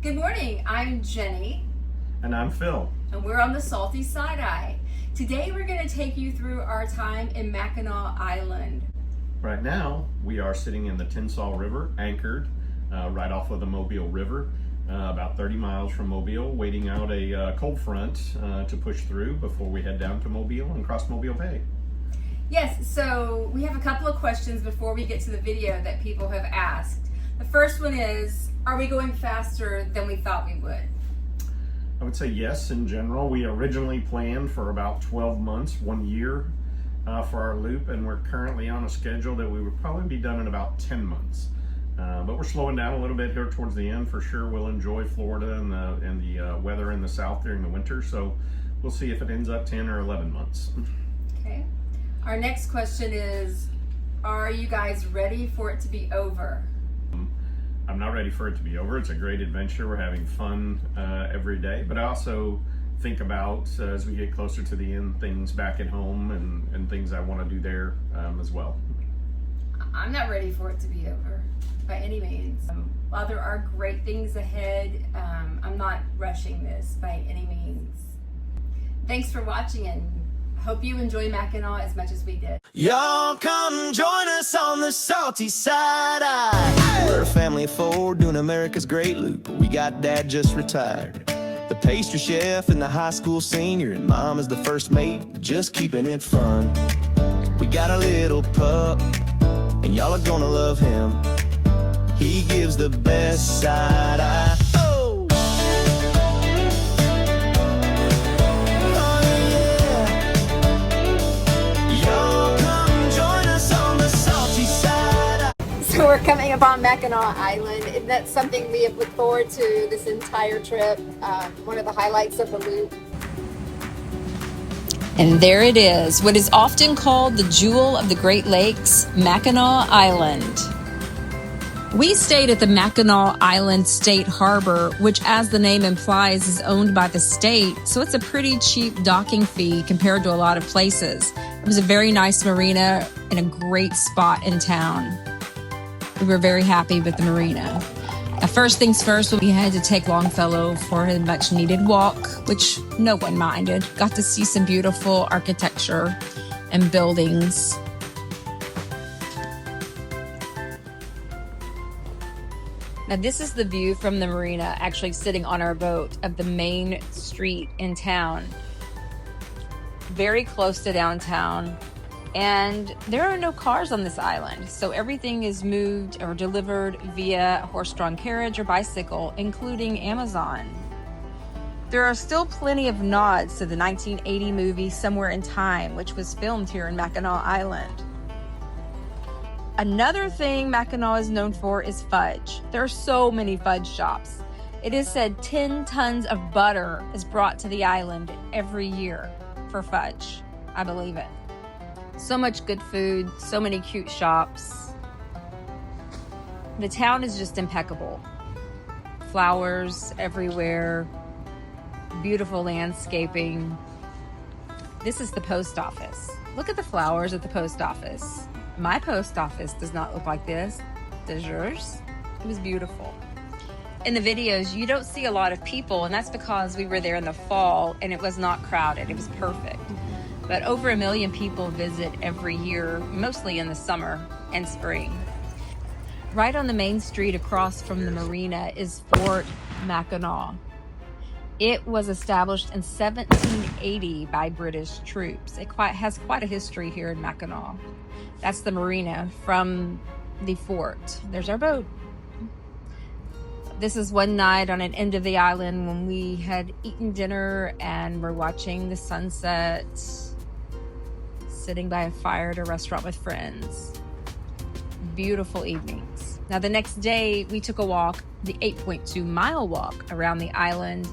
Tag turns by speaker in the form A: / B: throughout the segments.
A: Good morning, I'm Jenny.
B: And I'm Phil.
A: And we're on the Salty Side-Eye. Today we're going to take you through our time in Mackinac Island.
B: Right now, we are sitting in the Tinsall River, anchored right off of the Mobile River, about 30 miles from Mobile, waiting out a cold front to push through before we head down to Mobile and cross Mobile Bay.
A: Yes, so we have a couple of questions before we get to the video that people have asked. The first one is, are we going faster than we thought we would?
B: I would say yes, in general. We originally planned for about 12 months, 1 year for our loop, and we're currently on a schedule that we would probably be done in about 10 months. But we're slowing down a little bit here towards the end. For sure, we'll enjoy Florida and the weather in the south during the winter, so we'll see if it ends up 10 or 11 months.
A: Okay. Our next question is, are you guys ready for it to be over?
B: I'm not ready for it to be over. It's a great adventure. We're having fun every day, but I also think about, as we get closer to the end, things back at home and things I want to do there as well.
A: I'm not ready for it to be over by any means. While there are great things ahead, I'm not rushing this by any means. Thanks for watching, and hope you enjoy Mackinac as much as we did.
C: Y'all come join us on the Salty Side-Eye. We're a family of four doing America's great loop. We got Dad just retired, the pastry chef and the high school senior, and Mom is the first mate, just keeping it fun. We got a little pup, and y'all are gonna love him. He gives the best side-eye. Oh! Oh, yeah. Y'all come join us on the Salty Side-Eye.
A: So we're coming upon Mackinac Island, and that's something we have looked forward to this entire trip. One of the highlights of the loop.
D: And there it is, what is often called the jewel of the Great Lakes, Mackinac Island. We stayed at the Mackinac Island State Harbor, which, as the name implies, is owned by the state, so it's a pretty cheap docking fee compared to a lot of places. It was a very nice marina and a great spot in town. We were very happy with the marina. First things first, we had to take Longfellow for a much-needed walk, which no one minded. Got to see some beautiful architecture and buildings. Now this is the view from the marina, actually sitting on our boat, of the main street in town. Very close to downtown. And there are no cars on this island, so everything is moved or delivered via horse-drawn carriage or bicycle, including Amazon. There are still plenty of nods to the 1980 movie Somewhere in Time, which was filmed here in Mackinac Island. Another thing Mackinac is known for is fudge. There are so many fudge shops. It is said 10 tons of butter is brought to the island every year for fudge. I believe it. So much good food, so many cute shops. The town is just impeccable. Flowers everywhere, beautiful landscaping. This is the post office. Look at the flowers at the post office. My post office does not look like this. Does yours? It was beautiful. In the videos, you don't see a lot of people, and that's because we were there in the fall and it was not crowded. It was perfect. But over 1 million people visit every year, mostly in the summer and spring. Right on the main street across from the marina is Fort Mackinac. It was established in 1780 by British troops. It has quite a history here in Mackinac. That's the marina from the fort. There's our boat. This is one night on an end of the island when we had eaten dinner and we're watching the sunset, sitting by a fire at a restaurant with friends. Beautiful evenings. Now the next day we took a walk, the 8.2 mile walk around the island.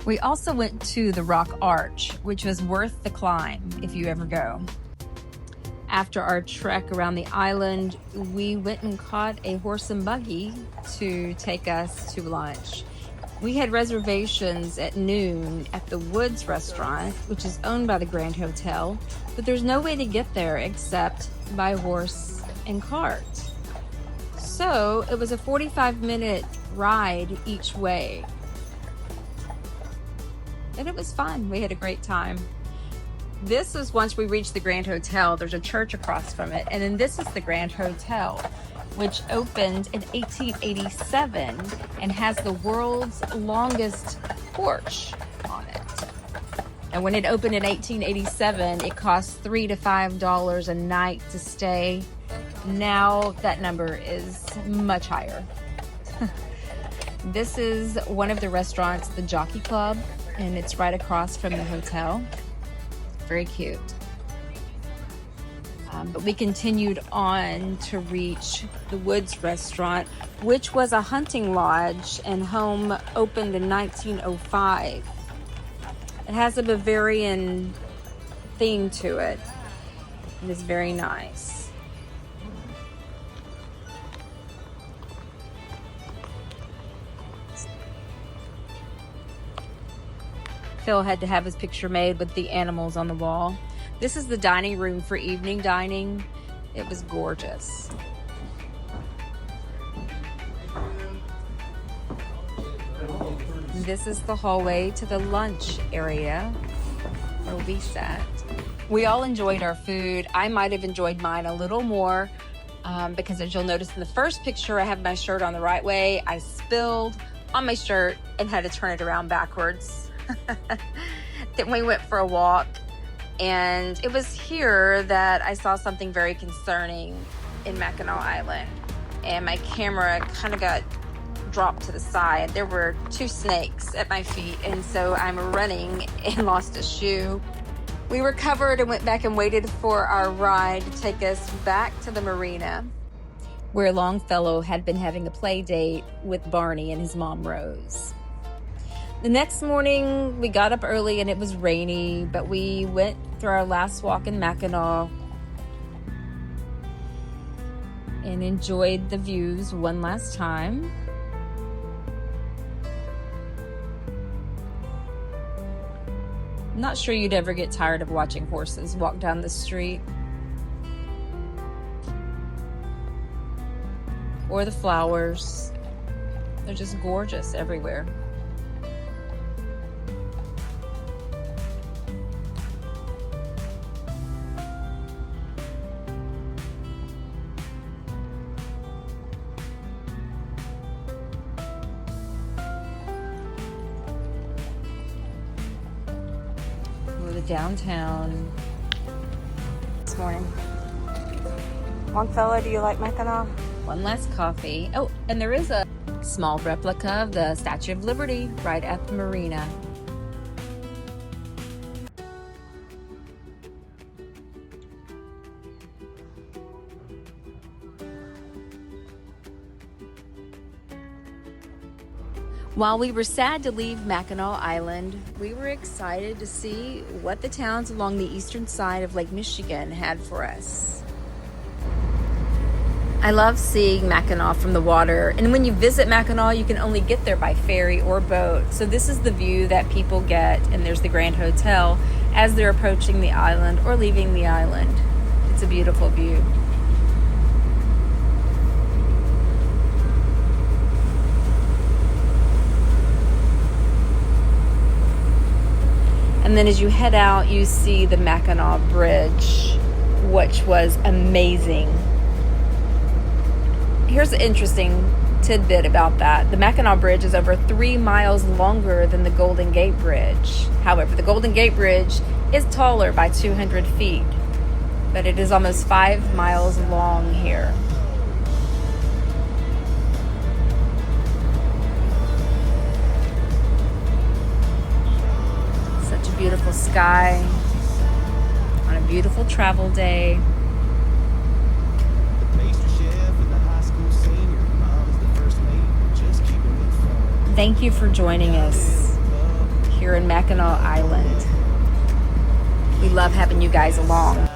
D: We also went to the Rock Arch, which was worth the climb if you ever go. After our trek around the island, we went and caught a horse and buggy to take us to lunch. We had reservations at noon at the Woods restaurant, which is owned by the Grand Hotel, but there's no way to get there except by horse and cart. So it was a 45-minute ride each way. And it was fun. We had a great time. This is once we reached the Grand Hotel. There's a church across from it. And then this is the Grand Hotel, which opened in 1887 and has the world's longest porch on it. And when it opened in 1887, it cost $3 to $5 a night to stay. Now that number is much higher. This is one of the restaurants, the Jockey Club, and it's right across from the hotel. Very cute. But we continued on to reach the Woods Restaurant, which was a hunting lodge and home opened in 1905. It has a Bavarian theme to it. It is very nice. Phil had to have his picture made with the animals on the wall. This is the dining room for evening dining. It was gorgeous. This is the hallway to the lunch area where we sat. We all enjoyed our food. I might have enjoyed mine a little more because as you'll notice in the first picture, I have my shirt on the right way. I spilled on my shirt and had to turn it around backwards. Then we went for a walk, and it was here that I saw something very concerning in Mackinac Island, and my camera kind of got dropped to the side. There were 2 snakes at my feet, and so I'm running and lost a shoe. We recovered and went back and waited for our ride to take us back to the marina, where Longfellow had been having a play date with Barney and his mom Rose. The next morning, we got up early and it was rainy, but we went through our last walk in Mackinac and enjoyed the views one last time. I'm not sure you'd ever get tired of watching horses walk down the street. Or the flowers. They're just gorgeous everywhere. Downtown this morning. Longfellow, do you like Mackinac? One last coffee. Oh, and there is a small replica of the Statue of Liberty right at the marina. While we were sad to leave Mackinac Island, we were excited to see what the towns along the eastern side of Lake Michigan had for us. I love seeing Mackinac from the water, and when you visit Mackinac, you can only get there by ferry or boat. So this is the view that people get, and there's the Grand Hotel as they're approaching the island or leaving the island. It's a beautiful view. And then as you head out, you see the Mackinac Bridge, which was amazing. Here's an interesting tidbit about that. The Mackinac Bridge is over 3 miles longer than the Golden Gate Bridge. However, the Golden Gate Bridge is taller by 200 feet, but it is almost 5 miles long here. Beautiful sky on a beautiful travel day. Thank you for joining us here in Mackinac Island. We love having you guys along.